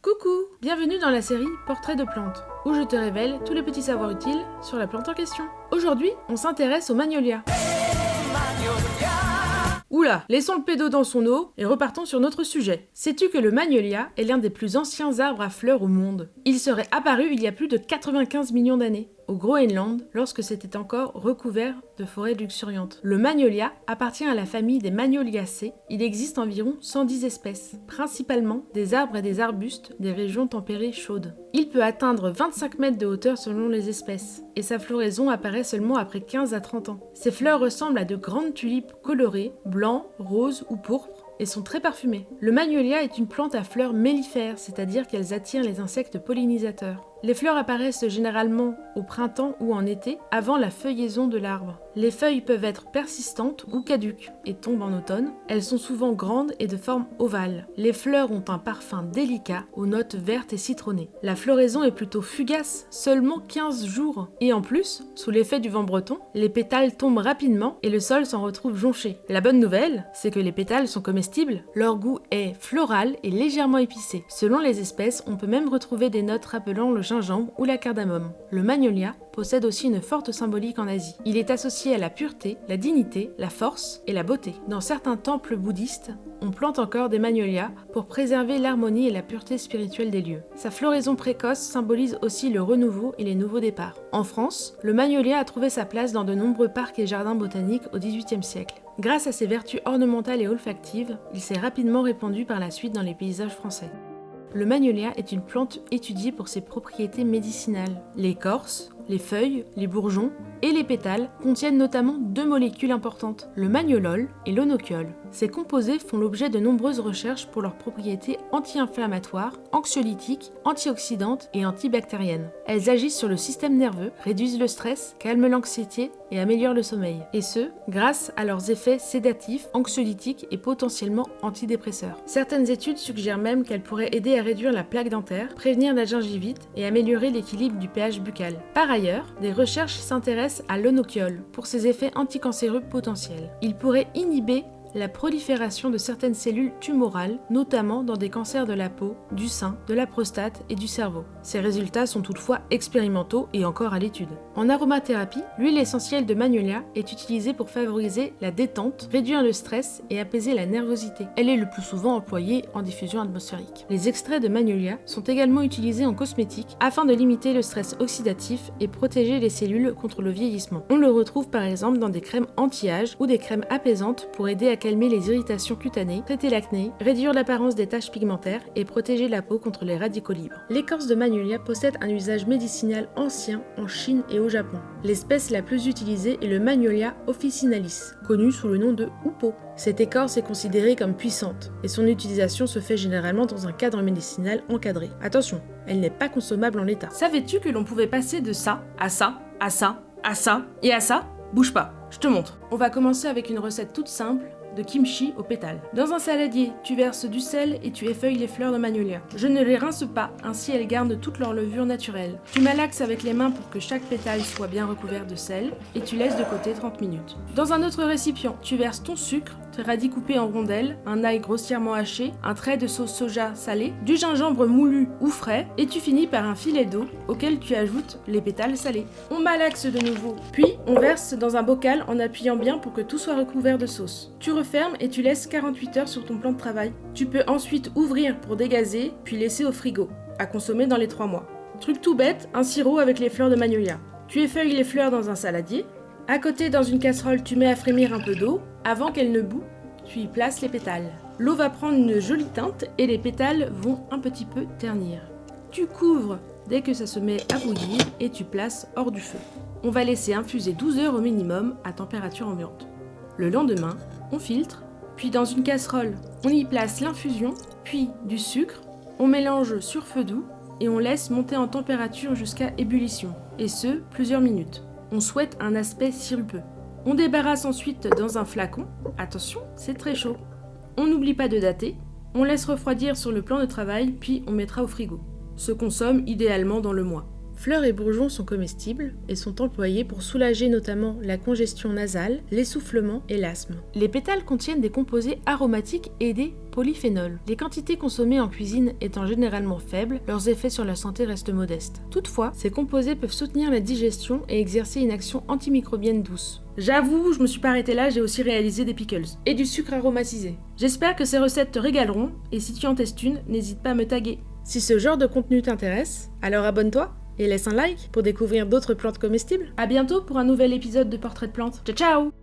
Coucou, bienvenue dans la série Portrait de plantes, où je te révèle tous les petits savoirs utiles sur la plante en question. Aujourd'hui, on s'intéresse aux magnolias. Oula, laissons le pédo dans son eau et repartons sur notre sujet. Sais-tu que le magnolia est l'un des plus anciens arbres à fleurs au monde? Il serait apparu il y a plus de 95 millions d'années, au Groenland, lorsque c'était encore recouvert de forêts luxuriantes. Le magnolia appartient à la famille des Magnoliaceae. Il existe environ 110 espèces, principalement des arbres et des arbustes des régions tempérées chaudes. Il peut atteindre 25 mètres de hauteur selon les espèces, et sa floraison apparaît seulement après 15 à 30 ans. Ses fleurs ressemblent à de grandes tulipes colorées, blanc, rose ou pourpre, et sont très parfumées. Le magnolia est une plante à fleurs mellifères, c'est-à-dire qu'elles attirent les insectes pollinisateurs. Les fleurs apparaissent généralement au printemps ou en été, avant la feuillaison de l'arbre. Les feuilles peuvent être persistantes ou caduques et tombent en automne. Elles sont souvent grandes et de forme ovale. Les fleurs ont un parfum délicat aux notes vertes et citronnées. La floraison est plutôt fugace, seulement 15 jours. Et en plus, sous l'effet du vent breton, les pétales tombent rapidement et le sol s'en retrouve jonché. La bonne nouvelle, c'est que les pétales sont comestibles. Leur goût est floral et légèrement épicé. Selon les espèces, on peut même retrouver des notes rappelant le gingembre ou la cardamome. Le magnolia possède aussi une forte symbolique en Asie. Il est associé à la pureté, la dignité, la force et la beauté. Dans certains temples bouddhistes, on plante encore des magnolias pour préserver l'harmonie et la pureté spirituelle des lieux. Sa floraison précoce symbolise aussi le renouveau et les nouveaux départs. En France, le magnolia a trouvé sa place dans de nombreux parcs et jardins botaniques au XVIIIe siècle. Grâce à ses vertus ornementales et olfactives, il s'est rapidement répandu par la suite dans les paysages français. Le magnolia est une plante étudiée pour ses propriétés médicinales. L'écorce, les feuilles, les bourgeons et les pétales contiennent notamment deux molécules importantes, le magnolol et l'onochiol. Ces composés font l'objet de nombreuses recherches pour leurs propriétés anti-inflammatoires, anxiolytiques, antioxydantes et antibactériennes. Elles agissent sur le système nerveux, réduisent le stress, calment l'anxiété et améliorent le sommeil. Et ce, grâce à leurs effets sédatifs, anxiolytiques et potentiellement antidépresseurs. Certaines études suggèrent même qu'elles pourraient aider à réduire la plaque dentaire, prévenir la gingivite et améliorer l'équilibre du pH buccal. Par ailleurs, des recherches s'intéressent à l'onochiol pour ses effets anticancéreux potentiels. Il pourrait inhiber la prolifération de certaines cellules tumorales, notamment dans des cancers de la peau, du sein, de la prostate et du cerveau. Ces résultats sont toutefois expérimentaux et encore à l'étude. En aromathérapie, l'huile essentielle de magnolia est utilisée pour favoriser la détente, réduire le stress et apaiser la nervosité. Elle est le plus souvent employée en diffusion atmosphérique. Les extraits de magnolia sont également utilisés en cosmétique afin de limiter le stress oxydatif et protéger les cellules contre le vieillissement. On le retrouve par exemple dans des crèmes anti-âge ou des crèmes apaisantes pour aider à calmer les irritations cutanées, traiter l'acné, réduire l'apparence des taches pigmentaires et protéger la peau contre les radicaux libres. L'écorce de magnolia possède un usage médicinal ancien en Chine et au Japon. L'espèce la plus utilisée est le Magnolia officinalis, connu sous le nom de houppot. Cette écorce est considérée comme puissante et son utilisation se fait généralement dans un cadre médicinal encadré. Attention, elle n'est pas consommable en l'état. Savais-tu que l'on pouvait passer de ça, à ça, à ça, à ça et à ça? Bouge pas, je te montre. On va commencer avec une recette toute simple de kimchi aux pétales. Dans un saladier, tu verses du sel et tu effeuilles les fleurs de magnolia. Je ne les rince pas, ainsi elles gardent toute leur levure naturelle. Tu malaxes avec les mains pour que chaque pétale soit bien recouvert de sel et tu laisses de côté 30 minutes. Dans un autre récipient, tu verses ton sucre, tes radis coupés en rondelles, un ail grossièrement haché, un trait de sauce soja salée, du gingembre moulu ou frais et tu finis par un filet d'eau auquel tu ajoutes les pétales salés. On malaxe de nouveau, puis on verse dans un bocal en appuyant bien pour que tout soit recouvert de sauce. Tu refermes et tu laisses 48 heures sur ton plan de travail. Tu peux ensuite ouvrir pour dégazer, puis laisser au frigo, à consommer dans les 3 mois. Truc tout bête, un sirop avec les fleurs de magnolia. Tu effeuilles les fleurs dans un saladier. À côté, dans une casserole, tu mets à frémir un peu d'eau. Avant qu'elle ne bout, tu y places les pétales. L'eau va prendre une jolie teinte et les pétales vont un petit peu ternir. Tu couvres dès que ça se met à bouillir et tu places hors du feu. On va laisser infuser 12 heures au minimum à température ambiante. Le lendemain, on filtre, puis dans une casserole, on y place l'infusion, puis du sucre, on mélange sur feu doux et on laisse monter en température jusqu'à ébullition, et ce, plusieurs minutes. On souhaite un aspect sirupeux. On débarrasse ensuite dans un flacon, attention, c'est très chaud. On n'oublie pas de dater, on laisse refroidir sur le plan de travail, puis on mettra au frigo. Se consomme idéalement dans le mois. Fleurs et bourgeons sont comestibles et sont employés pour soulager notamment la congestion nasale, l'essoufflement et l'asthme. Les pétales contiennent des composés aromatiques et des polyphénols. Les quantités consommées en cuisine étant généralement faibles, leurs effets sur la santé restent modestes. Toutefois, ces composés peuvent soutenir la digestion et exercer une action antimicrobienne douce. J'avoue, je me suis pas arrêtée là, j'ai aussi réalisé des pickles et du sucre aromatisé. J'espère que ces recettes te régaleront, et si tu en testes une, n'hésite pas à me taguer. Si ce genre de contenu t'intéresse, alors abonne-toi et laisse un like pour découvrir d'autres plantes comestibles. À bientôt pour un nouvel épisode de Portrait de plantes. Ciao ciao!